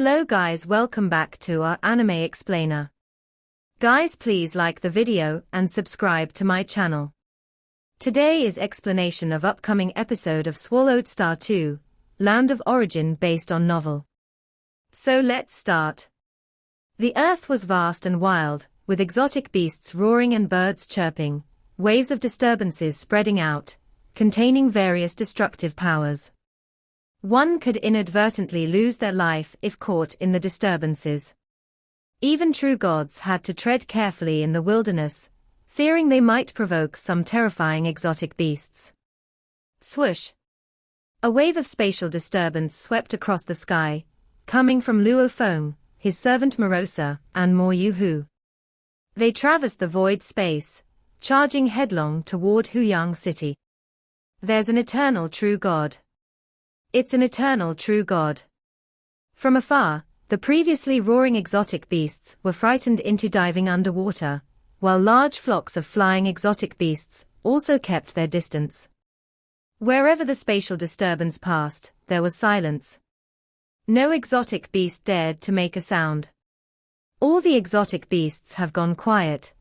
Hello guys, welcome back to our anime explainer. Guys, please like the video and subscribe to my channel. Today is explanation of upcoming episode of Swallowed Star 2, Land of Origin based on novel. So let's start. The earth was vast and wild, with exotic beasts roaring and birds chirping, waves of disturbances spreading out, containing various destructive powers. One could inadvertently lose their life if caught in the disturbances. Even true gods had to tread carefully in the wilderness, fearing they might provoke some terrifying exotic beasts. Swoosh! A wave of spatial disturbance swept across the sky, coming from Luo Feng, his servant Morosa, and Mo Yu-hu. They traversed the void space, charging headlong toward Huyang City. There's an eternal true god. It's an eternal true god. From afar, the previously roaring exotic beasts were frightened into diving underwater, while large flocks of flying exotic beasts also kept their distance. Wherever the spatial disturbance passed, there was silence. No exotic beast dared to make a sound. All the exotic beasts have gone quiet.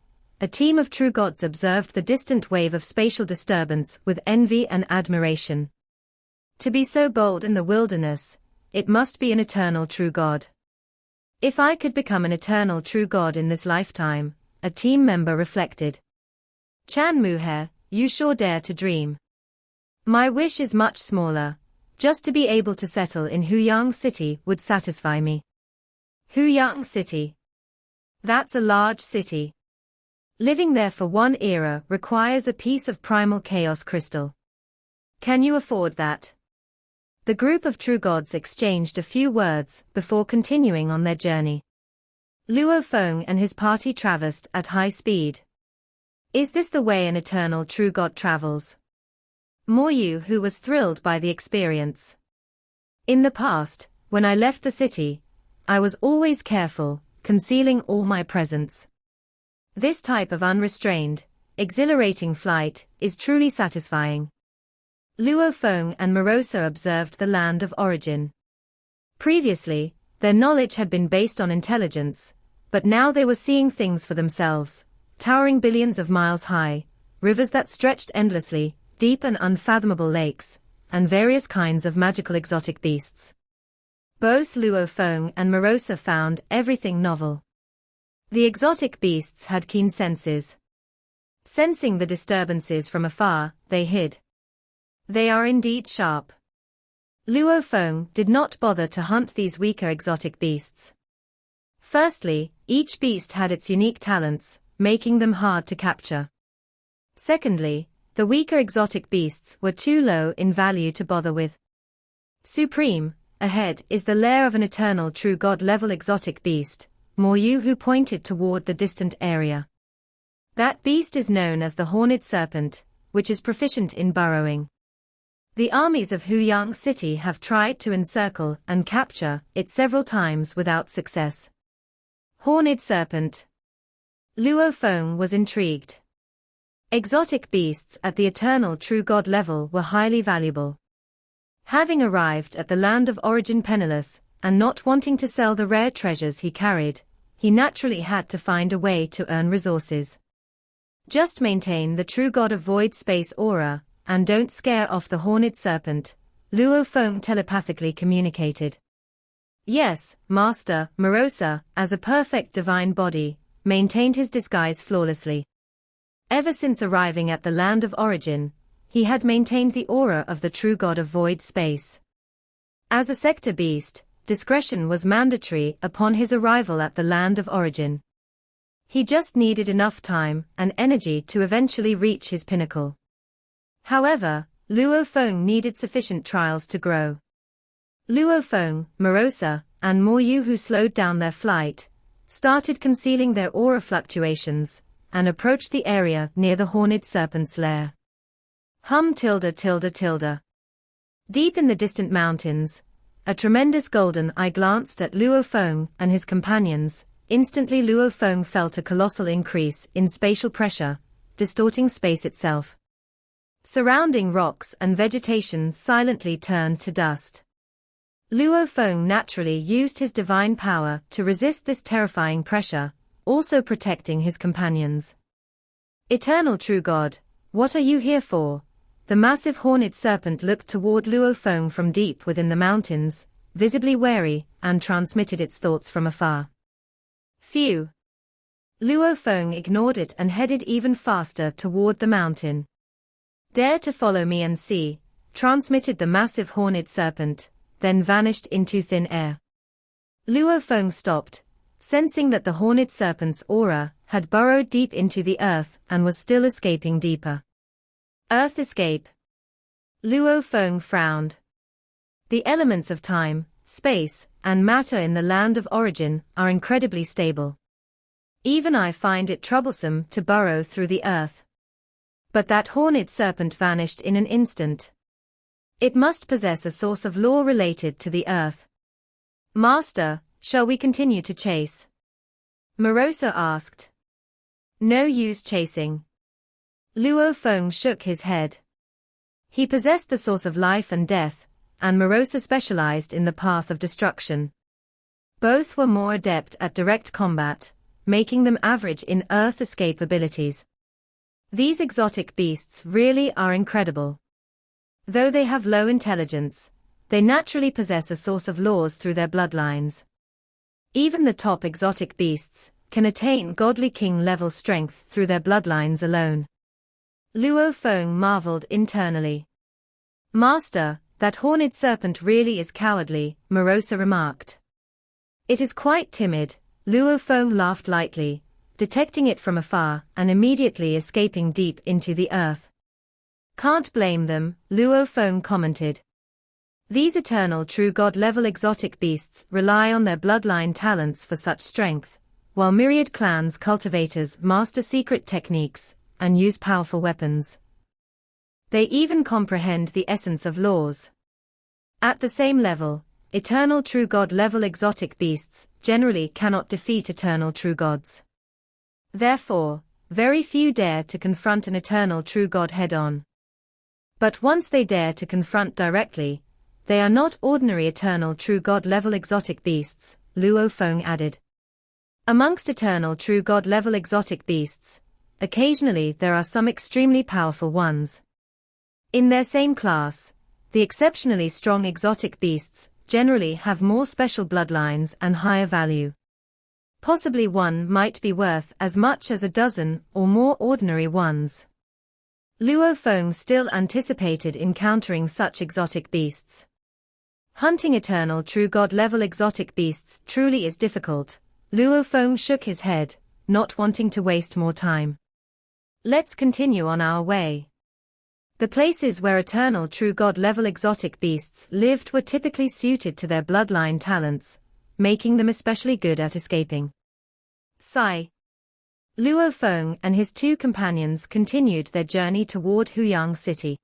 A team of true gods observed the distant wave of spatial disturbance with envy and admiration. To be so bold in the wilderness, it must be an eternal true god. If I could become an eternal true god in this lifetime, a team member reflected. Chan Muhe, you sure dare to dream. My wish is much smaller. Just to be able to settle in Huyang City would satisfy me. Huyang City. That's a large city. Living there for one era requires a piece of primal chaos crystal. Can you afford that? The group of true gods exchanged a few words before continuing on their journey. Luo Feng and his party traversed at high speed. Is this the way an eternal true god travels? Mo Yu-hu was thrilled by the experience. In the past, when I left the city, I was always careful, concealing all my presence. This type of unrestrained, exhilarating flight is truly satisfying. Luo Feng and Morosa observed the land of origin. Previously, their knowledge had been based on intelligence, but now they were seeing things for themselves, towering billions of miles high, rivers that stretched endlessly, deep and unfathomable lakes, and various kinds of magical exotic beasts. Both Luo Feng and Morosa found everything novel. The exotic beasts had keen senses. Sensing the disturbances from afar, they hid. They are indeed sharp. Luo Feng did not bother to hunt these weaker exotic beasts. Firstly, each beast had its unique talents, making them hard to capture. Secondly, the weaker exotic beasts were too low in value to bother with. Supreme, ahead is the lair of an eternal true god-level exotic beast, Mo Yu-hu pointed toward the distant area. That beast is known as the Horned Serpent, which is proficient in burrowing. The armies of Huyang City have tried to encircle and capture it several times without success. Horned Serpent. Luo Feng was intrigued. Exotic beasts at the eternal true god level were highly valuable. Having arrived at the land of origin penniless, and not wanting to sell the rare treasures he carried, he naturally had to find a way to earn resources. Just maintain the true god of void space aura, and don't scare off the Horned Serpent, Luo Feng telepathically communicated. Yes, Master, Morosa, as a perfect divine body, maintained his disguise flawlessly. Ever since arriving at the land of origin, he had maintained the aura of the true god of void space. As a sector beast, discretion was mandatory upon his arrival at the land of origin. He just needed enough time and energy to eventually reach his pinnacle. However, Luo Feng needed sufficient trials to grow. Luo Feng, Morosa, and Mo Yu-hu slowed down their flight, started concealing their aura fluctuations, and approached the area near the Horned Serpent's lair. Deep in the distant mountains, a tremendous golden eye glanced at Luo Feng and his companions. Instantly Luo Feng felt a colossal increase in spatial pressure, distorting space itself. Surrounding rocks and vegetation silently turned to dust. Luo Feng naturally used his divine power to resist this terrifying pressure, also protecting his companions. Eternal true God, what are you here for? The massive horned serpent looked toward Luo Feng from deep within the mountains, visibly wary, and transmitted its thoughts from afar. Phew! Luo Feng ignored it and headed even faster toward the mountain. Dare to follow me and see, transmitted the massive horned serpent, then vanished into thin air. Luo Feng stopped, sensing that the horned serpent's aura had burrowed deep into the earth and was still escaping deeper. Earth escape. Luo Feng frowned. The elements of time, space, and matter in the land of origin are incredibly stable. Even I find it troublesome to burrow through the earth. But that horned serpent vanished in an instant. It must possess a source of law related to the earth. Master, shall we continue to chase? Morosa asked. No use chasing. Luo Feng shook his head. He possessed the source of life and death, and Morosa specialized in the path of destruction. Both were more adept at direct combat, making them average in earth escape abilities. These exotic beasts really are incredible. Though they have low intelligence, they naturally possess a source of laws through their bloodlines. Even the top exotic beasts can attain godly king-level strength through their bloodlines alone. Luo Feng marveled internally. Master, that horned serpent really is cowardly, Morosa remarked. It is quite timid, Luo Feng laughed lightly, detecting it from afar and immediately escaping deep into the earth. Can't blame them, Luo Feng commented. These eternal true god-level exotic beasts rely on their bloodline talents for such strength, while myriad clans cultivators master secret techniques and use powerful weapons. They even comprehend the essence of laws. At the same level, eternal true god-level exotic beasts generally cannot defeat eternal true gods. Therefore, very few dare to confront an eternal true god head-on. But once they dare to confront directly, they are not ordinary eternal true god-level exotic beasts, Luo Feng added. Amongst eternal true god-level exotic beasts, occasionally there are some extremely powerful ones. In their same class, the exceptionally strong exotic beasts generally have more special bloodlines and higher value. Possibly one might be worth as much as a dozen or more ordinary ones. Luo Feng still anticipated encountering such exotic beasts. Hunting eternal true god-level exotic beasts truly is difficult, Luo Feng shook his head, not wanting to waste more time. Let's continue on our way. The places where eternal true god-level exotic beasts lived were typically suited to their bloodline talents, making them especially good at escaping. Sigh. Luo Feng and his two companions continued their journey toward Huyang City.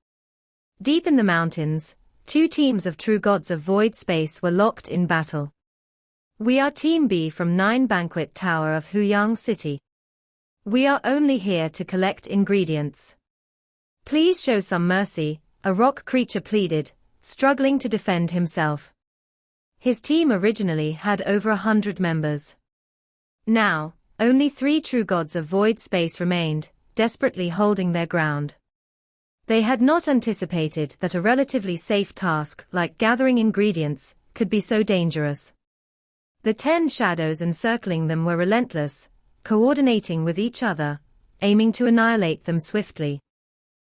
Deep in the mountains, two teams of true gods of void space were locked in battle. We are Team B from 9 Banquet Tower of Huyang City. We are only here to collect ingredients. Please show some mercy, a rock creature pleaded, struggling to defend himself. His team originally had over 100 members. Now, only 3 true gods of void space remained, desperately holding their ground. They had not anticipated that a relatively safe task like gathering ingredients could be so dangerous. The 10 shadows encircling them were relentless, coordinating with each other, aiming to annihilate them swiftly.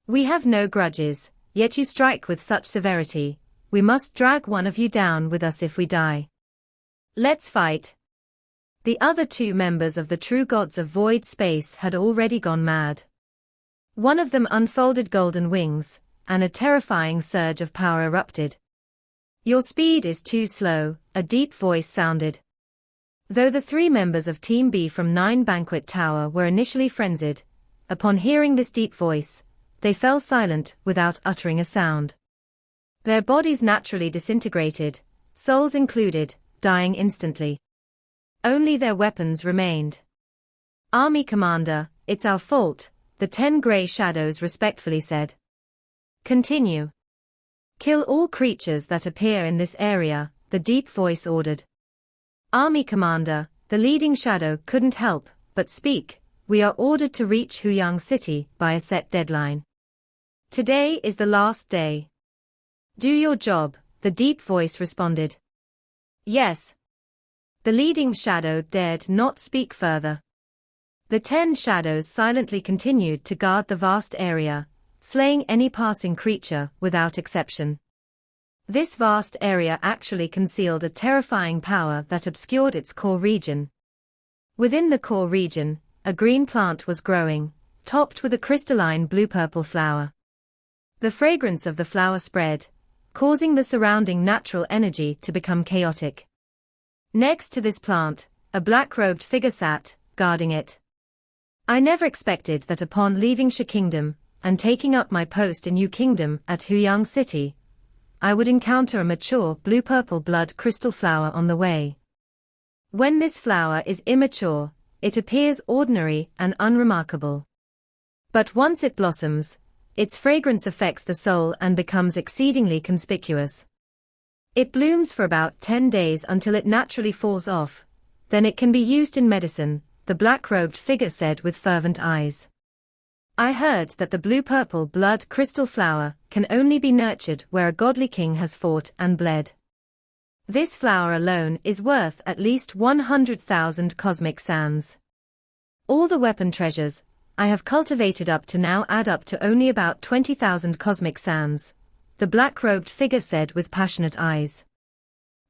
We have no grudges, yet you strike with such severity. We must drag one of you down with us if we die. Let's fight. The other 2 members of the true gods of void space had already gone mad. One of them unfolded golden wings, and a terrifying surge of power erupted. Your speed is too slow, a deep voice sounded. Though the 3 members of Team B from 9 Banquet Tower were initially frenzied, upon hearing this deep voice, they fell silent without uttering a sound. Their bodies naturally disintegrated, souls included, dying instantly. Only their weapons remained. Army Commander, it's our fault, the 10 Grey Shadows respectfully said. Continue. Kill all creatures that appear in this area, the deep voice ordered. Army commander, the leading shadow couldn't help but speak. We are ordered to reach Huyang City by a set deadline. Today is the last day. Do your job, the deep voice responded. Yes. The leading shadow dared not speak further. The 10 shadows silently continued to guard the vast area, slaying any passing creature without exception. This vast area actually concealed a terrifying power that obscured its core region. Within the core region, a green plant was growing, topped with a crystalline blue-purple flower. The fragrance of the flower spread, causing the surrounding natural energy to become chaotic. Next to this plant, a black-robed figure sat, guarding it. I never expected that upon leaving Sha Kingdom, and taking up my post in Yu Kingdom at Huyang City, I would encounter a mature blue-purple blood crystal flower on the way. When this flower is immature, it appears ordinary and unremarkable. But once it blossoms, its fragrance affects the soul and becomes exceedingly conspicuous. It blooms for about 10 days until it naturally falls off, then it can be used in medicine, the black-robed figure said with fervent eyes. I heard that the blue-purple blood crystal flower can only be nurtured where a godly king has fought and bled. This flower alone is worth at least 100,000 cosmic sands. All the weapon treasures I have cultivated up to now add up to only about 20,000 cosmic sands, the black-robed figure said with passionate eyes.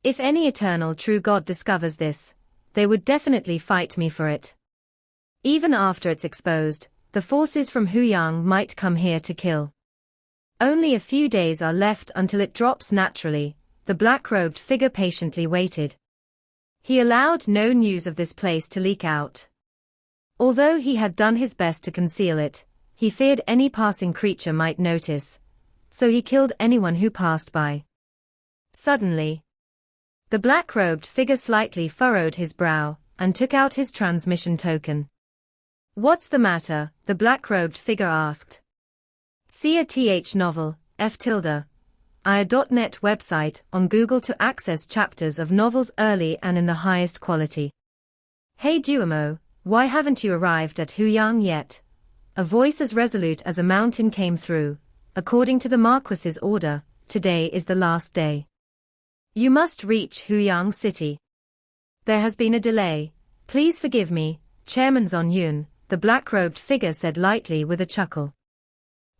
If any eternal true God discovers this, they would definitely fight me for it. Even after it's exposed, the forces from Huyang might come here to kill. Only a few days are left until it drops naturally. The black-robed figure patiently waited. He allowed no news of this place to leak out. Although he had done his best to conceal it, he feared any passing creature might notice, so he killed anyone who passed by. Suddenly, the black-robed figure slightly furrowed his brow and took out his transmission token. What's the matter? The black-robed figure asked. See a TH novel, IA.net website on Google to access chapters of novels early and in the highest quality. Hey Duomo, why haven't you arrived at Huyang yet? A voice as resolute as a mountain came through. According to the Marquis's order, today is the last day. You must reach Huyang City. There has been a delay. Please forgive me, Chairman Zon Yun, the black-robed figure said lightly with a chuckle.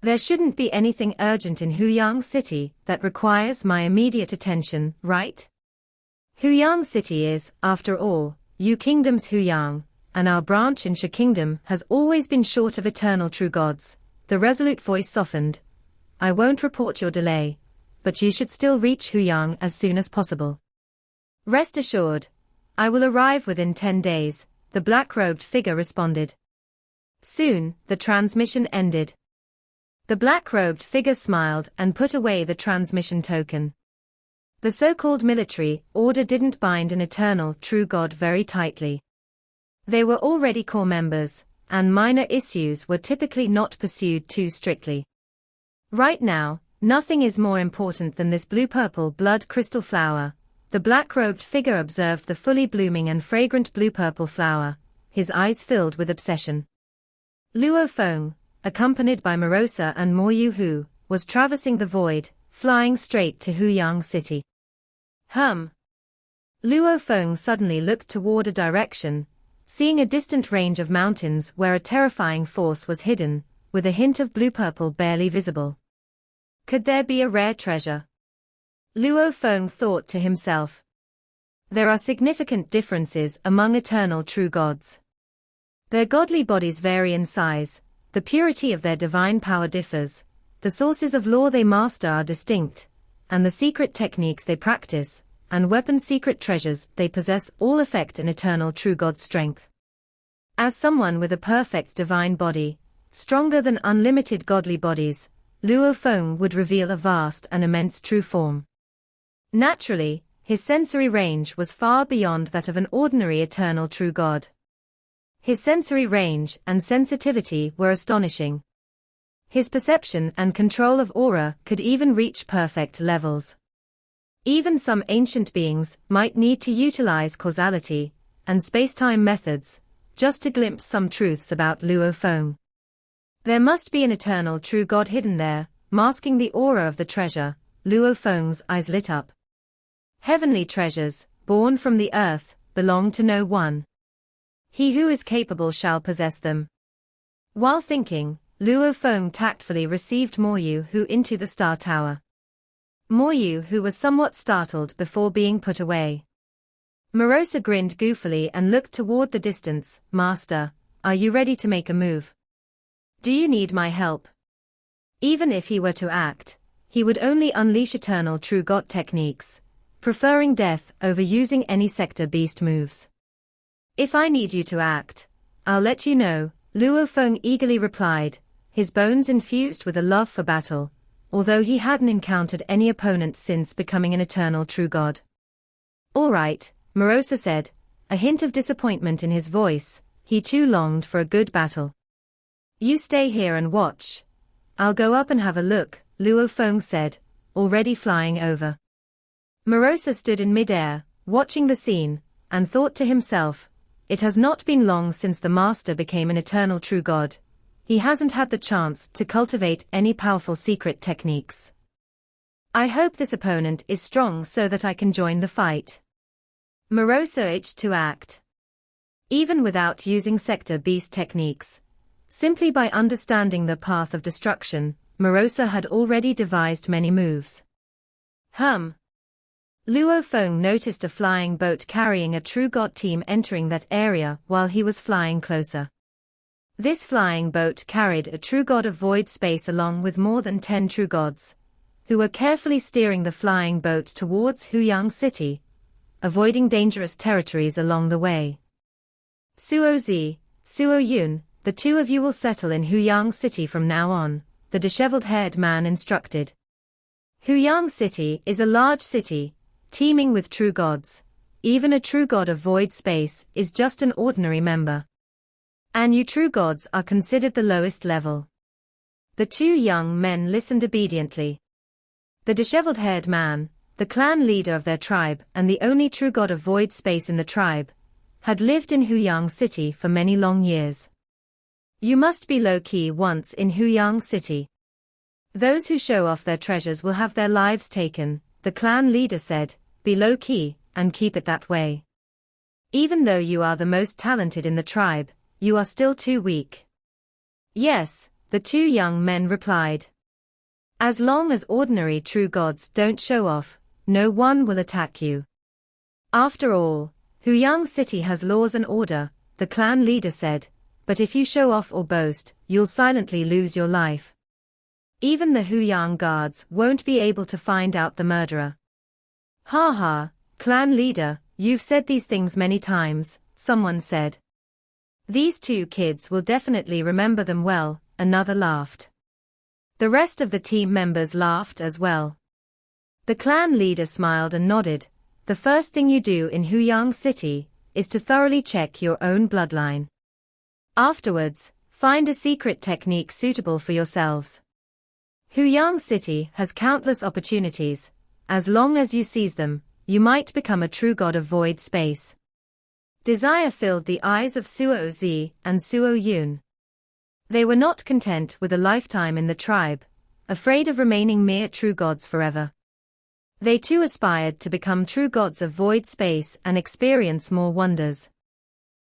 There shouldn't be anything urgent in Huyang City that requires my immediate attention, right? Huyang City is, after all, Yu Kingdom's Huyang, and our branch in Sha Kingdom has always been short of eternal true gods. The resolute voice softened. I won't report your delay, but you should still reach Huyang as soon as possible. Rest assured, I will arrive within 10 days, the black-robed figure responded. Soon, the transmission ended. The black-robed figure smiled and put away the transmission token. The so-called military order didn't bind an eternal true God very tightly. They were already core members, and minor issues were typically not pursued too strictly. Right now, nothing is more important than this blue-purple blood crystal flower. The black-robed figure observed the fully blooming and fragrant blue-purple flower, his eyes filled with obsession. Luo Feng, accompanied by Morosa and Mo Yu Hu, was traversing the void, flying straight to Huyang City. Luo Feng suddenly looked toward a direction, seeing a distant range of mountains where a terrifying force was hidden, with a hint of blue-purple barely visible. Could there be a rare treasure? Luo Feng thought to himself. There are significant differences among eternal true gods. Their godly bodies vary in size, the purity of their divine power differs, the sources of law they master are distinct, and the secret techniques they practice, and weapon secret treasures they possess all affect an eternal true God's strength. As someone with a perfect divine body, stronger than unlimited godly bodies, Luo Feng would reveal a vast and immense true form. Naturally, his sensory range was far beyond that of an ordinary eternal true God. His sensory range and sensitivity were astonishing. His perception and control of aura could even reach perfect levels. Even some ancient beings might need to utilize causality and spacetime methods just to glimpse some truths about Luo Feng. There must be an eternal true God hidden there, masking the aura of the treasure. Luo Feng's eyes lit up. Heavenly treasures, born from the earth, belong to no one. He who is capable shall possess them. While thinking, Luo Feng tactfully received Moyu Hu into the Star Tower. Moyu Hu was somewhat startled before being put away. Morosa grinned goofily and looked toward the distance. Master, are you ready to make a move? Do you need my help? Even if he were to act, he would only unleash eternal true God techniques, preferring death over using any sector beast moves. If I need you to act, I'll let you know, Luo Feng eagerly replied, his bones infused with a love for battle, although he hadn't encountered any opponent since becoming an eternal true God. All right, Morosa said, a hint of disappointment in his voice. He too longed for a good battle. You stay here and watch. I'll go up and have a look, Luo Feng said, already flying over. Morosa stood in midair, watching the scene, and thought to himself, it has not been long since the master became an eternal true God. He hasn't had the chance to cultivate any powerful secret techniques. I hope this opponent is strong so that I can join the fight. Morosa itched to act. Even without using sector beast techniques, simply by understanding the path of destruction, Morosa had already devised many moves. Luo Feng noticed a flying boat carrying a true god team entering that area while he was flying closer. This flying boat carried a true god of void space along with more than 10 true gods, who were carefully steering the flying boat towards Huyang City, avoiding dangerous territories along the way. Suo Zi, Suo Yun, the two of you will settle in Huyang City from now on, the disheveled-haired man instructed. Huyang City is a large city, teeming with true gods. Even a true god of void space is just an ordinary member. And you true gods are considered the lowest level. The two young men listened obediently. The disheveled-haired man, the clan leader of their tribe and the only true god of void space in the tribe, had lived in Huyang City for many long years. You must be low-key once in Huyang City. Those who show off their treasures will have their lives taken, the clan leader said. Be low-key, and keep it that way. Even though you are the most talented in the tribe, you are still too weak. Yes, the two young men replied. As long as ordinary true gods don't show off, no one will attack you. After all, Huyang City has laws and order, the clan leader said, but if you show off or boast, you'll silently lose your life. Even the Huyang guards won't be able to find out the murderer. Ha ha, clan leader, you've said these things many times, someone said. These two kids will definitely remember them well, another laughed. The rest of the team members laughed as well. The clan leader smiled and nodded. The first thing you do in Huyang City is to thoroughly check your own bloodline. Afterwards, find a secret technique suitable for yourselves. Huyang City has countless opportunities. As long as you seize them, you might become a true god of void space. Desire filled the eyes of Suo Zi and Suo Yun. They were not content with a lifetime in the tribe, afraid of remaining mere true gods forever. They too aspired to become true gods of void space and experience more wonders.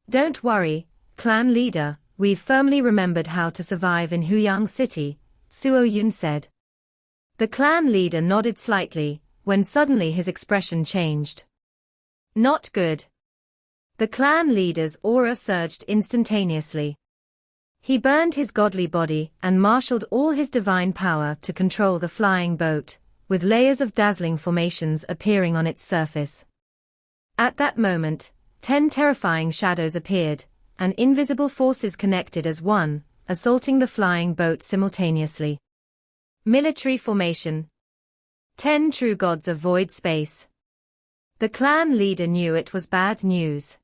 Don't worry, clan leader, we've firmly remembered how to survive in Huyang City, Suo Yun said. The clan leader nodded slightly, when suddenly his expression changed. Not good. The clan leader's aura surged instantaneously. He burned his godly body and marshaled all his divine power to control the flying boat, with layers of dazzling formations appearing on its surface. At that moment, 10 terrifying shadows appeared, and invisible forces connected as one, assaulting the flying boat simultaneously. Military formation. 10 true gods of void space. The clan leader knew it was bad news.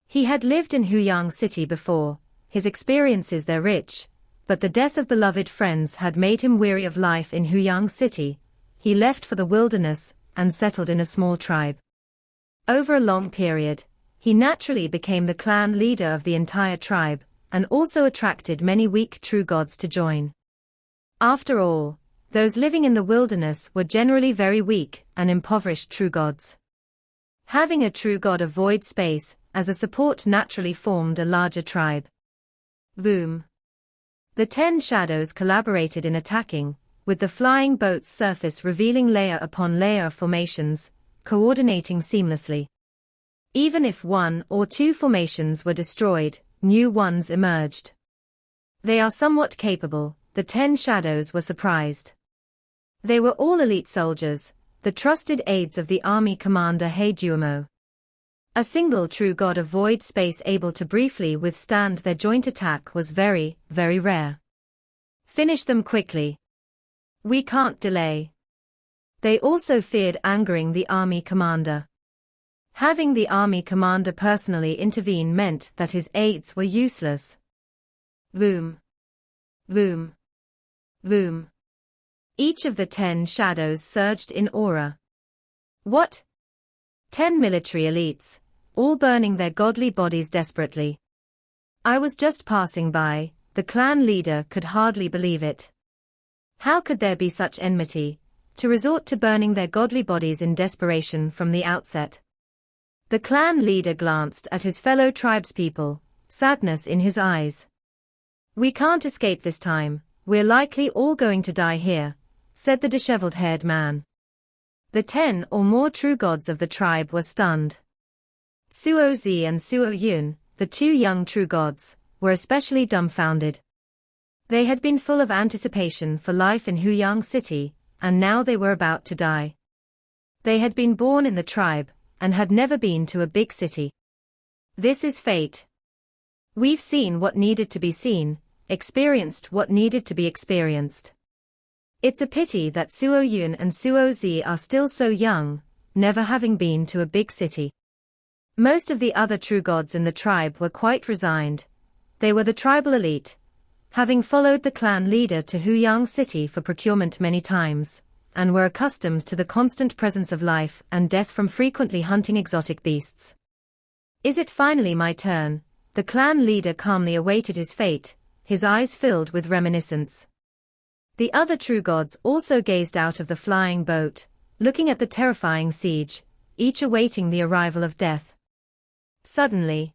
He had lived in Huyang City before, his experiences there rich, but the death of beloved friends had made him weary of life in Huyang City. He left for the wilderness, and settled in a small tribe. Over a long period, he naturally became the clan leader of the entire tribe, and also attracted many weak true gods to join. After all, those living in the wilderness were generally very weak and impoverished true gods. Having a true god of void space as a support naturally formed a larger tribe. Boom. The 10 shadows collaborated in attacking, with the flying boat's surface revealing layer upon layer of formations, coordinating seamlessly. Even if 1 or 2 formations were destroyed, new ones emerged. They are somewhat capable, the 10 shadows were surprised. They were all elite soldiers, the trusted aides of the army commander Heijumo. A single true god of void space able to briefly withstand their joint attack was very, very rare. Finish them quickly. We can't delay. They also feared angering the army commander. Having the army commander personally intervene meant that his aides were useless. Boom. Boom. Boom. Each of the 10 shadows surged in aura. What? 10 military elites, all burning their godly bodies desperately. I was just passing by, the clan leader could hardly believe it. How could there be such enmity, to resort to burning their godly bodies in desperation from the outset? The clan leader glanced at his fellow tribespeople, sadness in his eyes. We can't escape this time, we're likely all going to die here, said the disheveled-haired man. The 10 or more true gods of the tribe were stunned. Suozi and Suo-yun, the 2 young true gods, were especially dumbfounded. They had been full of anticipation for life in Huyang City, and now they were about to die. They had been born in the tribe, and had never been to a big city. This is fate. We've seen what needed to be seen, experienced what needed to be experienced. It's a pity that Suo-yun and Suo-zi are still so young, never having been to a big city. Most of the other true gods in the tribe were quite resigned. They were the tribal elite, having followed the clan leader to Huyang City for procurement many times, and were accustomed to the constant presence of life and death from frequently hunting exotic beasts. Is it finally my turn? The clan leader calmly awaited his fate, his eyes filled with reminiscence. The other true gods also gazed out of the flying boat, looking at the terrifying siege, each awaiting the arrival of death. Suddenly.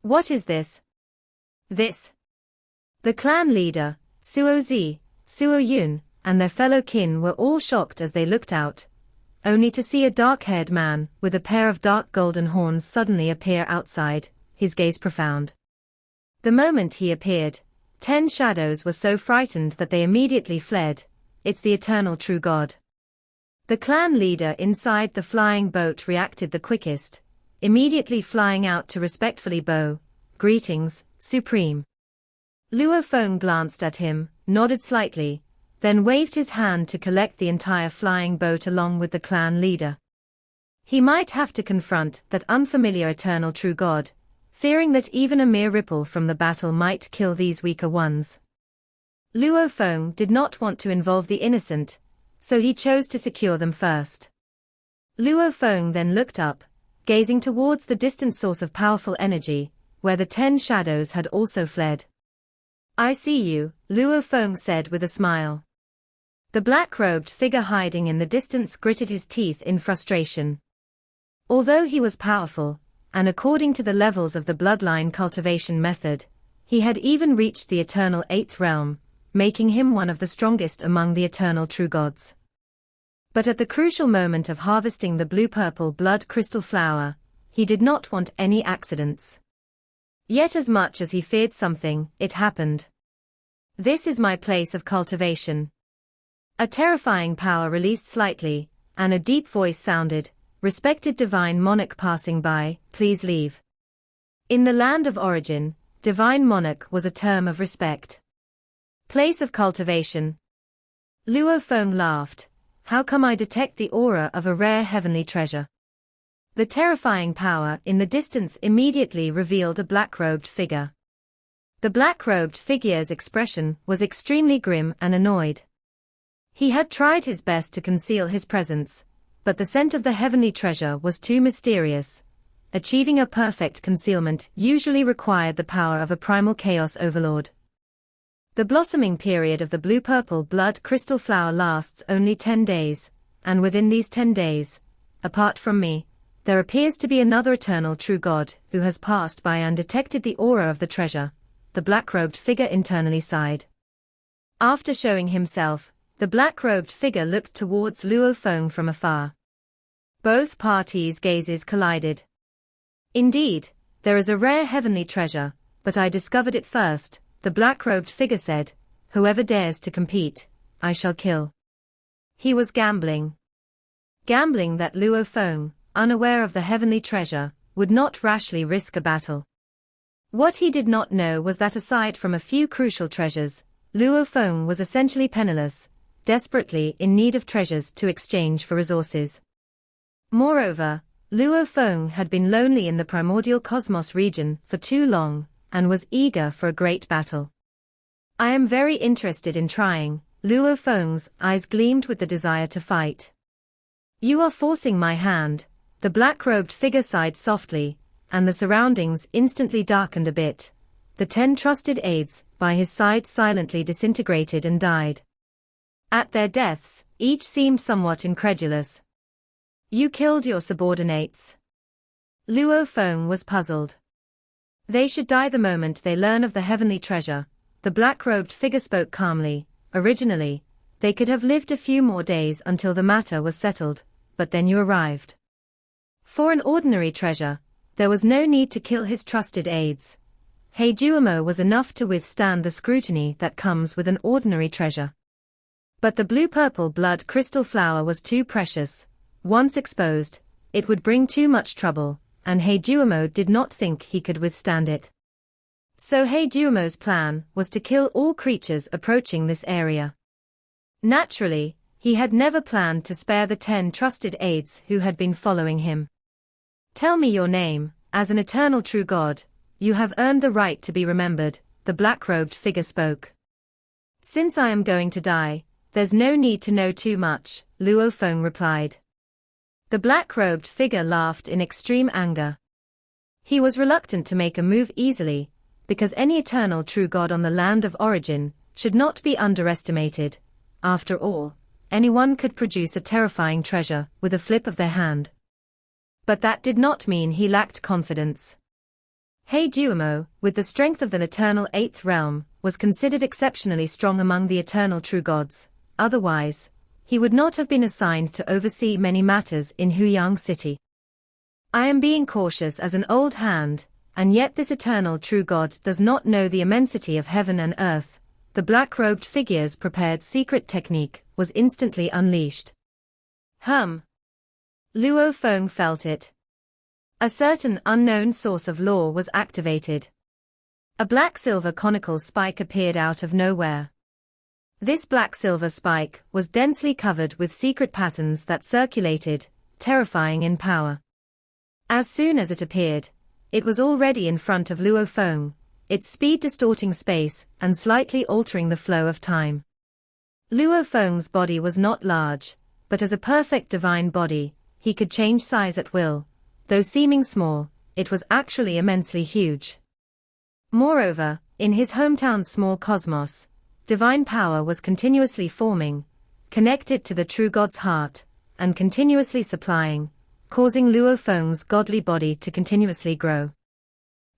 What is this? This. The clan leader, Suo-zi, Suo-yun, and their fellow kin were all shocked as they looked out, only to see a dark-haired man with a pair of dark golden horns suddenly appear outside, his gaze profound. The moment he appeared, 10 shadows were so frightened that they immediately fled. It's the eternal true god. The clan leader inside the flying boat reacted the quickest, immediately flying out to respectfully bow. Greetings, Supreme. Luo Feng glanced at him, nodded slightly, then waved his hand to collect the entire flying boat along with the clan leader. He might have to confront that unfamiliar eternal true god, fearing that even a mere ripple from the battle might kill these weaker ones. Luo Feng did not want to involve the innocent, so he chose to secure them first. Luo Feng then looked up, gazing towards the distant source of powerful energy, where the 10 shadows had also fled. I see you, Luo Feng said with a smile. The black-robed figure hiding in the distance gritted his teeth in frustration. Although he was powerful, and according to the levels of the bloodline cultivation method, he had even reached the eternal 8th realm, making him one of the strongest among the eternal true gods. But at the crucial moment of harvesting the blue-purple blood crystal flower, he did not want any accidents. Yet as much as he feared something, it happened. This is my place of cultivation. A terrifying power released slightly, and a deep voice sounded, respected divine monarch passing by, please leave. In the land of origin, divine monarch was a term of respect. Place of cultivation. Luo Feng laughed. How come I detect the aura of a rare heavenly treasure? The terrifying power in the distance immediately revealed a black-robed figure. The black-robed figure's expression was extremely grim and annoyed. He had tried his best to conceal his presence, but the scent of the heavenly treasure was too mysterious. Achieving a perfect concealment usually required the power of a primal chaos overlord. The blossoming period of the blue-purple blood crystal flower lasts only 10 days, and within these 10 days, apart from me, there appears to be another eternal true God who has passed by and detected the aura of the treasure. The black-robed figure internally sighed. After showing himself, the black-robed figure looked towards Luo Feng from afar. Both parties' gazes collided. Indeed, there is a rare heavenly treasure, but I discovered it first, the black-robed figure said. Whoever dares to compete, I shall kill. He was gambling. Gambling that Luo Feng, unaware of the heavenly treasure, would not rashly risk a battle. What he did not know was that aside from a few crucial treasures, Luo Feng was essentially penniless, desperately in need of treasures to exchange for resources. Moreover, Luo Feng had been lonely in the primordial cosmos region for too long, and was eager for a great battle. I am very interested in trying. Luo Feng's eyes gleamed with the desire to fight. You are forcing my hand, the black-robed figure sighed softly, and the surroundings instantly darkened a bit. The 10 trusted aides by his side silently disintegrated and died. At their deaths, each seemed somewhat incredulous. You killed your subordinates? Luo Feng was puzzled. They should die the moment they learn of the heavenly treasure, the black-robed figure spoke calmly. Originally, they could have lived a few more days until the matter was settled, but then you arrived. For an ordinary treasure, there was no need to kill his trusted aides. Heijuomo was enough to withstand the scrutiny that comes with an ordinary treasure. But the blue-purple blood crystal flower was too precious. Once exposed, it would bring too much trouble, and Heijuomo did not think he could withstand it. So Heijuomo's plan was to kill all creatures approaching this area. Naturally, he had never planned to spare the 10 trusted aides who had been following him. Tell me your name. As an eternal true God, you have earned the right to be remembered, the black-robed figure spoke. Since I am going to die, there's no need to know too much, Luo Feng replied. The black-robed figure laughed in extreme anger. He was reluctant to make a move easily, because any eternal true God on the land of origin should not be underestimated. After all, anyone could produce a terrifying treasure with a flip of their hand. But that did not mean he lacked confidence. Heijuomo, with the strength of the eternal 8th realm, was considered exceptionally strong among the eternal true gods. Otherwise, he would not have been assigned to oversee many matters in Huyang City. I am being cautious as an old hand, and yet this eternal true God does not know the immensity of heaven and earth. The black-robed figure's prepared secret technique was instantly unleashed. Luo Feng felt it. A certain unknown source of law was activated. A black-silver conical spike appeared out of nowhere. This black-silver spike was densely covered with secret patterns that circulated, terrifying in power. As soon as it appeared, it was already in front of Luo Feng, its speed distorting space and slightly altering the flow of time. Luo Feng's body was not large, but as a perfect divine body, he could change size at will. Though seeming small, it was actually immensely huge. Moreover, in his hometown's small cosmos, divine power was continuously forming, connected to the true God's heart, and continuously supplying, causing Luo Feng's godly body to continuously grow.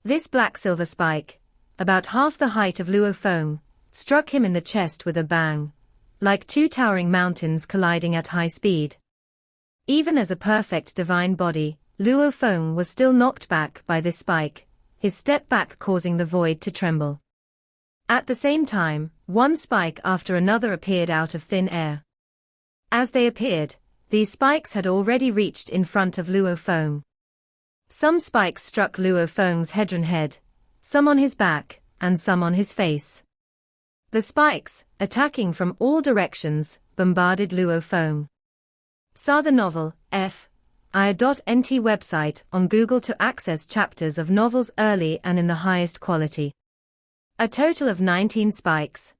This black-silver spike, about half the height of Luo Feng, struck him in the chest with a bang, like 2 towering mountains colliding at high speed. Even as a perfect divine body, Luo Feng was still knocked back by this spike, his step back causing the void to tremble. At the same time, one spike after another appeared out of thin air. As they appeared, these spikes had already reached in front of Luo Feng. Some spikes struck Luo Feng's head, some on his back, and some on his face. The spikes, attacking from all directions, bombarded Luo Feng. Saw the novel, F.I.nt website on Google to access chapters of novels early and in the highest quality. A total of 19 spikes.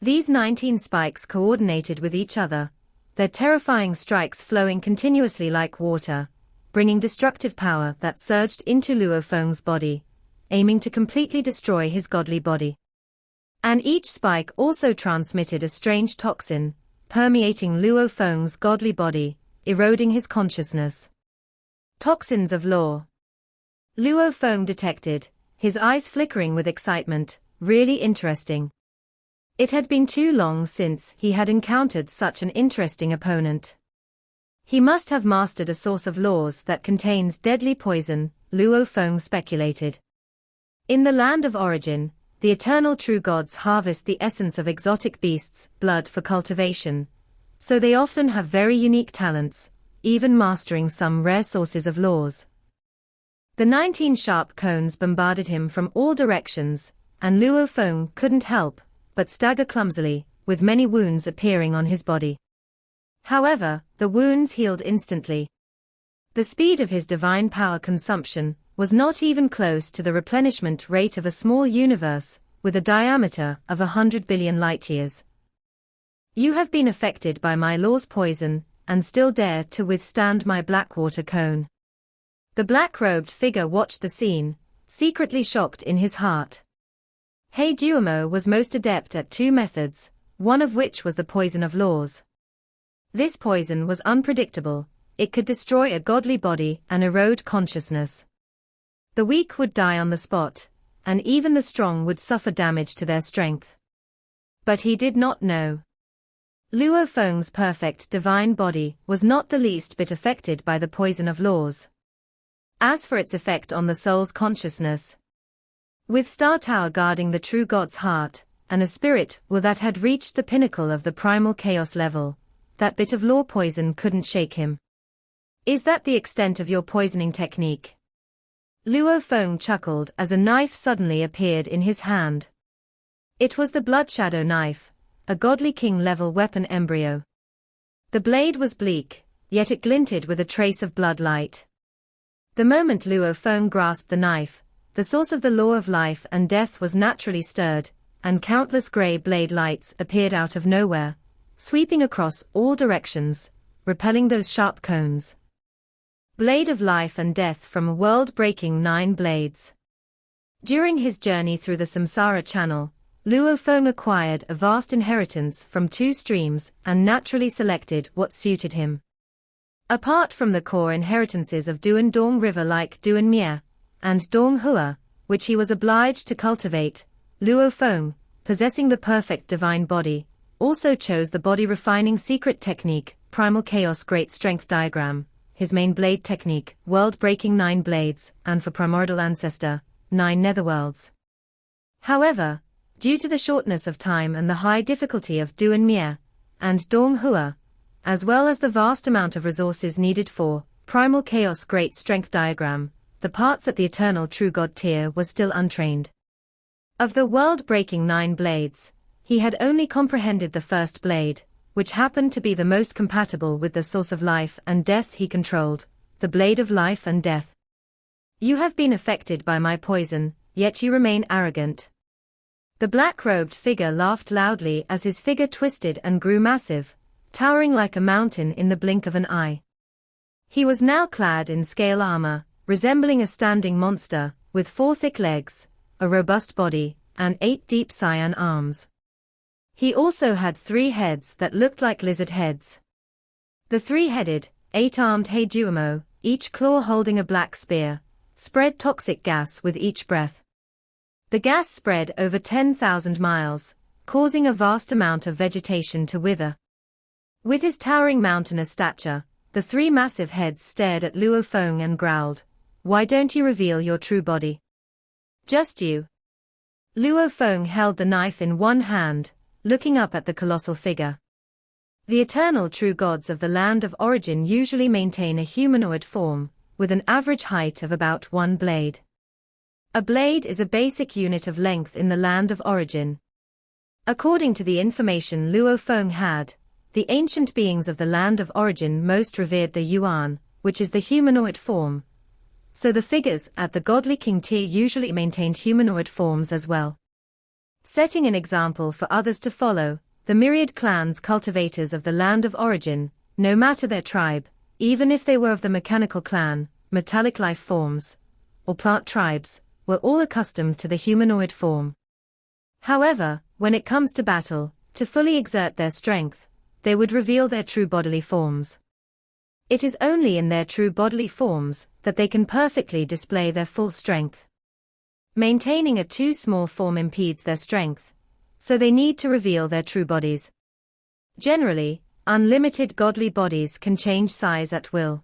These 19 spikes coordinated with each other. their terrifying strikes flowing continuously like water, bringing destructive power that surged into Luo Feng's body, aiming to completely destroy his godly body. And each spike also transmitted a strange toxin, permeating Luo Feng's godly body, eroding his consciousness. Toxins of law. Luo Feng detected, his eyes flickering with excitement. Really interesting. It had been too long since he had encountered such an interesting opponent. He must have mastered a source of laws that contains deadly poison, Luo Feng speculated. In the land of origin, the eternal true gods harvest the essence of exotic beasts' blood for cultivation, so they often have very unique talents, even mastering some rare sources of laws. The 19 sharp cones bombarded him from all directions, and Luo Feng couldn't help but stagger clumsily, with many wounds appearing on his body. However, the wounds healed instantly. The speed of his divine power consumption was not even close to the replenishment rate of a small universe, with a diameter of 100 billion light-years. You have been affected by my law's poison, and still dare to withstand my Blackwater cone. The black-robed figure watched the scene, secretly shocked in his heart. He Duomo was most adept at two methods, one of which was the poison of laws. This poison was unpredictable, it could destroy a godly body and erode consciousness. The weak would die on the spot, and even the strong would suffer damage to their strength. But he did not know. Luo Feng's perfect divine body was not the least bit affected by the poison of laws. As for its effect on the soul's consciousness, with Star Tower guarding the true god's heart, and a spirit will that had reached the pinnacle of the primal chaos level, that bit of law poison couldn't shake him. Is that the extent of your poisoning technique? Luo Feng chuckled as a knife suddenly appeared in his hand. It was the Blood Shadow knife, a godly king-level weapon embryo. The blade was bleak, yet it glinted with a trace of blood light. The moment Luo Feng grasped the knife, the source of the law of life and death was naturally stirred, and countless grey blade lights appeared out of nowhere, sweeping across all directions, repelling those sharp cones. Blade of life and death from a world-breaking 9 blades. During his journey through the Samsara Channel, Luo Feng acquired a vast inheritance from 2 streams and naturally selected what suited him. Apart from the core inheritances of Duan Dong River like Duan Mie and Dong Hua, which he was obliged to cultivate, Luo Feng, possessing the perfect divine body, also chose the body-refining secret technique, Primal Chaos Great Strength Diagram, his main blade technique, world-breaking 9 blades, and for primordial ancestor, 9 netherworlds. However, due to the shortness of time and the high difficulty of Duan Mie and Dong Hua, as well as the vast amount of resources needed for Primal Chaos Great Strength Diagram, the parts at the Eternal True God tier was still untrained. Of the world-breaking 9 blades, he had only comprehended the first blade, which happened to be the most compatible with the source of life and death he controlled, the blade of life and death. You have been affected by my poison, yet you remain arrogant. The black-robed figure laughed loudly as his figure twisted and grew massive, towering like a mountain in the blink of an eye. He was now clad in scale armor, resembling a standing monster, with 4 thick legs, a robust body, and 8 deep cyan arms. He also had 3 heads that looked like lizard heads. The 3-headed, 8-armed Heijuamo, each claw holding a black spear, spread toxic gas with each breath. The gas spread over 10,000 miles, causing a vast amount of vegetation to wither. With his towering mountainous stature, the 3 massive heads stared at Luo Feng and growled, "Why don't you reveal your true body?" "Just you." Luo Feng held the knife in one hand, looking up at the colossal figure. The eternal true gods of the land of origin usually maintain a humanoid form, with an average height of about 1 blade. A blade is a basic unit of length in the land of origin. According to the information Luo Feng had, the ancient beings of the land of origin most revered the Yuan, which is the humanoid form. So the figures at the godly king tier usually maintained humanoid forms as well. Setting an example for others to follow, the myriad clans cultivators of the land of origin, no matter their tribe, even if they were of the mechanical clan, metallic life forms, or plant tribes, were all accustomed to the humanoid form. However, when it comes to battle, to fully exert their strength, they would reveal their true bodily forms. It is only in their true bodily forms that they can perfectly display their full strength. Maintaining a too small form impedes their strength, so they need to reveal their true bodies. Generally, unlimited godly bodies can change size at will.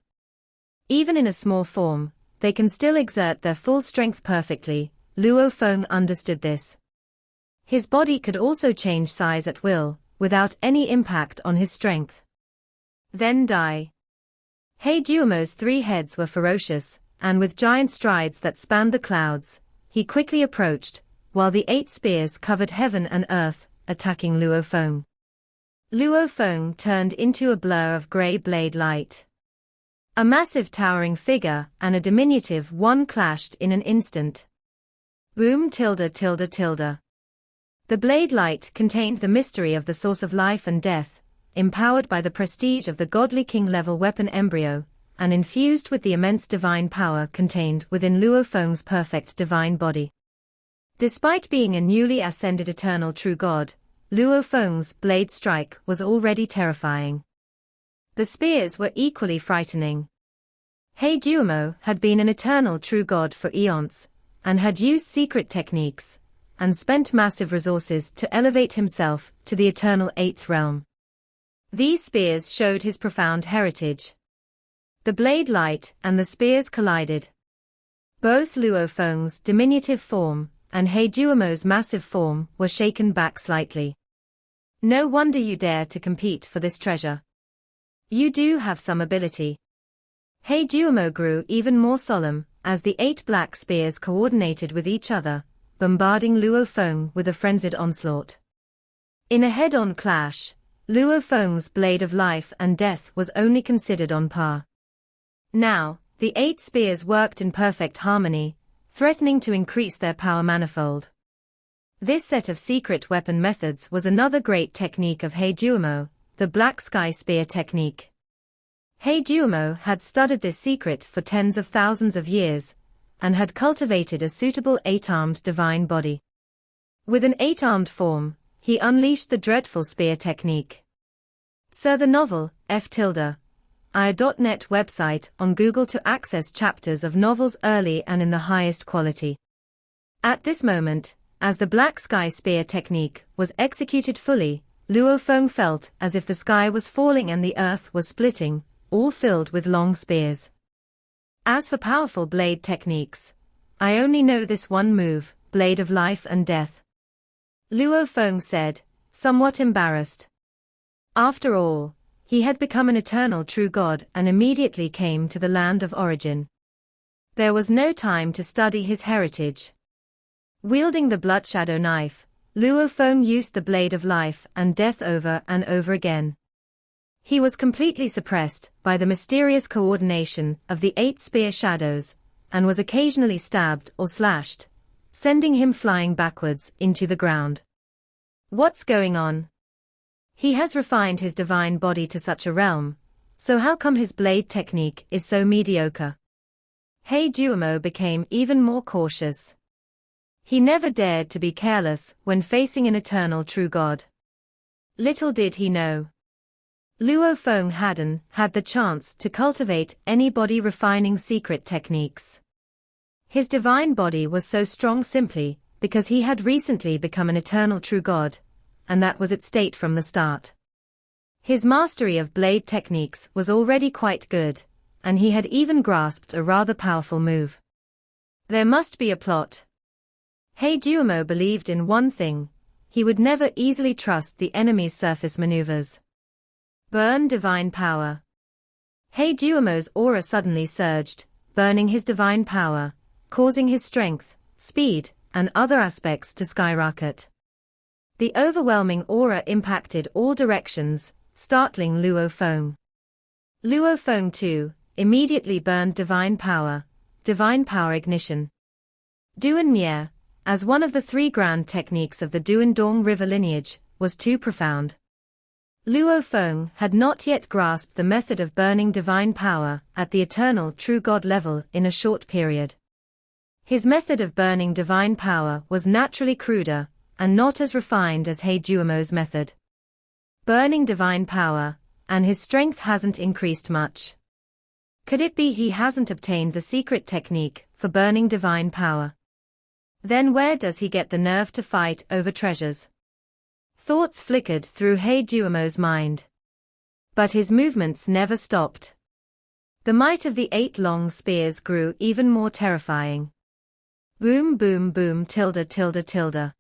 Even in a small form, they can still exert their full strength perfectly. Luo Feng understood this. His body could also change size at will, without any impact on his strength. Then die. He Duomo's 3 heads were ferocious, and with giant strides that spanned the clouds, he quickly approached, while the 8 spears covered heaven and earth, attacking Luo Feng. Luo Feng turned into a blur of grey blade light. A massive towering figure and a diminutive one clashed in an instant. Boom tilde tilde tilde. The blade light contained the mystery of the source of life and death, empowered by the prestige of the godly king-level weapon embryo, and infused with the immense divine power contained within Luo Feng's perfect divine body. Despite being a newly ascended eternal true god, Luo Feng's blade strike was already terrifying. The spears were equally frightening. He Duomo had been an eternal true god for eons, and had used secret techniques, and spent massive resources to elevate himself to the eternal 8th realm. These spears showed his profound heritage. The blade light and the spears collided. Both Luo Feng's diminutive form and He Duomo's massive form were shaken back slightly. No wonder you dare to compete for this treasure. You do have some ability. He Duomo grew even more solemn as the 8 black spears coordinated with each other, bombarding Luo Feng with a frenzied onslaught. In a head-on clash, Luo Feng's blade of life and death was only considered on par. Now, the 8 spears worked in perfect harmony, threatening to increase their power manifold. This set of secret weapon methods was another great technique of He Duomo, the Black Sky Spear technique. He Duomo had studied this secret for tens of thousands of years, and had cultivated a suitable 8-armed divine body. With an 8-armed form, he unleashed the dreadful spear technique. Sir, the novel, F.I.A..net website on Google to access chapters of novels early and in the highest quality. At this moment, as the Black Sky Spear technique was executed fully, Luo Feng felt as if the sky was falling and the earth was splitting, all filled with long spears. As for powerful blade techniques, I only know this one move, Blade of Life and Death. Luo Feng said, somewhat embarrassed. After all, he had become an eternal true god and immediately came to the land of origin. There was no time to study his heritage. Wielding the blood shadow knife, Luo Feng used the Blade of Life and Death over and over again. He was completely suppressed by the mysterious coordination of the 8 spear shadows, and was occasionally stabbed or slashed, sending him flying backwards into the ground. What's going on? He has refined his divine body to such a realm, so how come his blade technique is so mediocre? He Duomo became even more cautious. He never dared to be careless when facing an eternal true god. Little did he know. Luo Feng hadn't had the chance to cultivate any body-refining secret techniques. His divine body was so strong simply because he had recently become an eternal true god, and that was its state from the start. His mastery of blade techniques was already quite good, and he had even grasped a rather powerful move. There must be a plot. He Duomo believed in one thing: he would never easily trust the enemy's surface maneuvers. Burn divine power. He Duomo's aura suddenly surged, burning his divine power, causing his strength, speed, and other aspects to skyrocket. The overwhelming aura impacted all directions, startling Luo Feng. Luo Feng too immediately burned divine power ignition. Duan Mier, as one of the 3 grand techniques of the Duan Dong river lineage, was too profound. Luo Feng had not yet grasped the method of burning divine power at the eternal true God level in a short period. His method of burning divine power was naturally cruder, and not as refined as Heijuomo's method. Burning divine power, and his strength hasn't increased much. Could it be he hasn't obtained the secret technique for burning divine power? Then where does he get the nerve to fight over treasures? Thoughts flickered through Heijuomo's mind. But his movements never stopped. The might of the 8 long spears grew even more terrifying. Boom boom boom tilde tilde tilde.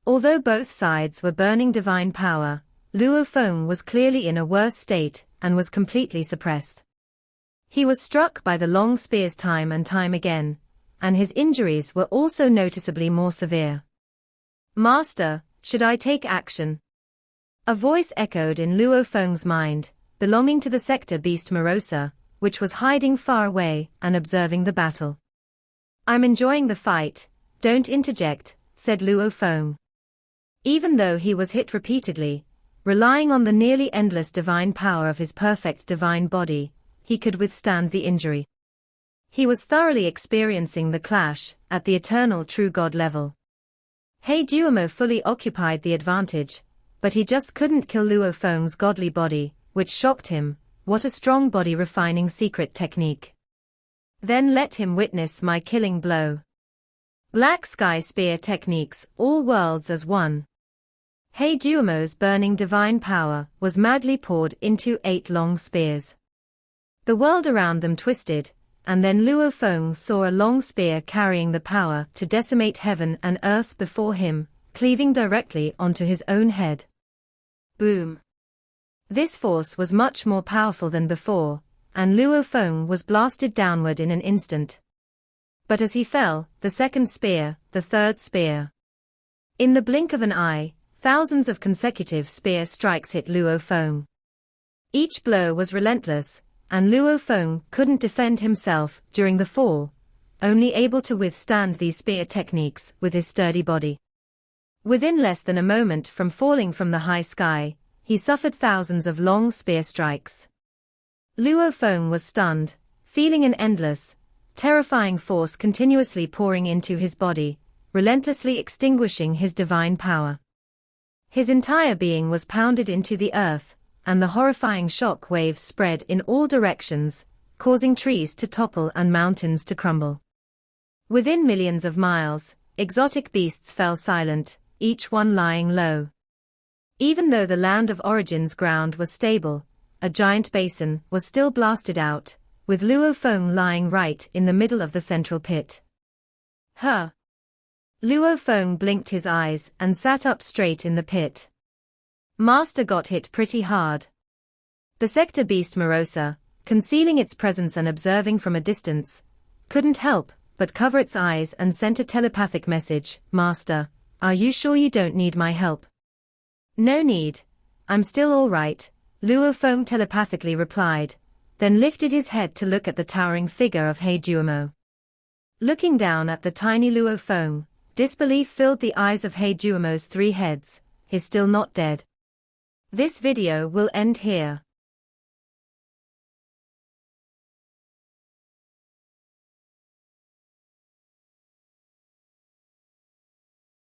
Although both sides were burning divine power, Luo Feng was clearly in a worse state and was completely suppressed. He was struck by the long spears time and time again, and his injuries were also noticeably more severe. "Master, should I take action?" A voice echoed in Luo Feng's mind, belonging to the sector beast Morosa, which was hiding far away and observing the battle. "I'm enjoying the fight, don't interject," said Luo Feng. Even though he was hit repeatedly, relying on the nearly endless divine power of his perfect divine body, he could withstand the injury. He was thoroughly experiencing the clash at the eternal true God level. Heijuomo fully occupied the advantage, but he just couldn't kill Luo Feng's godly body, which shocked him. What a strong body refining secret technique. Then let him witness my killing blow. Black Sky Spear Techniques, all worlds as one. Heijuomo's burning divine power was madly poured into 8 long spears. The world around them twisted, and then Luo Feng saw a long spear carrying the power to decimate heaven and earth before him, cleaving directly onto his own head. Boom! This force was much more powerful than before, and Luo Feng was blasted downward in an instant. But as he fell, the second spear, the third spear. In the blink of an eye, thousands of consecutive spear strikes hit Luo Feng. Each blow was relentless, and Luo Feng couldn't defend himself during the fall, only able to withstand these spear techniques with his sturdy body. Within less than a moment from falling from the high sky, he suffered thousands of long spear strikes. Luo Feng was stunned, feeling an endless, terrifying force continuously pouring into his body, relentlessly extinguishing his divine power. His entire being was pounded into the earth, and the horrifying shock waves spread in all directions, causing trees to topple and mountains to crumble. Within millions of miles, exotic beasts fell silent, each one lying low. Even though the land of origin's ground was stable, a giant basin was still blasted out, with Luo Feng lying right in the middle of the central pit. Huh! Luo Feng blinked his eyes and sat up straight in the pit. Master got hit pretty hard. The sector beast Morosa, concealing its presence and observing from a distance, couldn't help but cover its eyes and sent a telepathic message. "Master, are you sure you don't need my help?" "No need. I'm still all right," Luo Feng telepathically replied, then lifted his head to look at the towering figure of Heijuomo. Looking down at the tiny Luo Feng, disbelief filled the eyes of Heijuomo's 3 heads. He's still not dead. This video will end here.